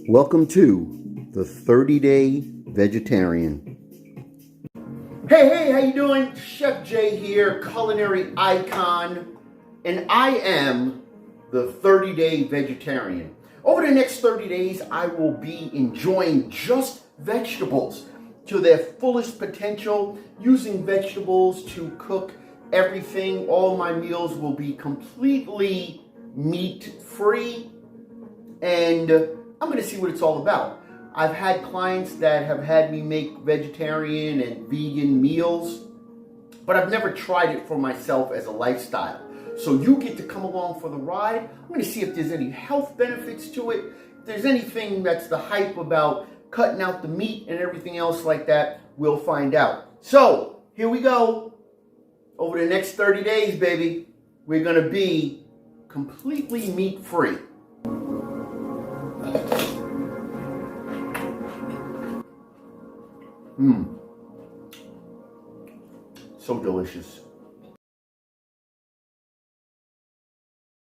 Welcome to the 30-Day Vegetarian. Hey, how you doing? Chef Jay here, culinary icon, and I am the 30-Day Vegetarian. Over the next 30 days, I will be enjoying just vegetables to their fullest potential, using vegetables to cook everything. All my meals will be completely meat-free, and I'm going to see what it's all about. I've had clients that have had me make vegetarian and vegan meals, but I've never tried it for myself as a lifestyle. So you get to come along for the ride. I'm going to see if there's any health benefits to it, if there's anything that's the hype about cutting out the meat and everything else like that. We'll find out. So here we go. Over the next 30 days, baby, we're going to be completely meat-free. So delicious.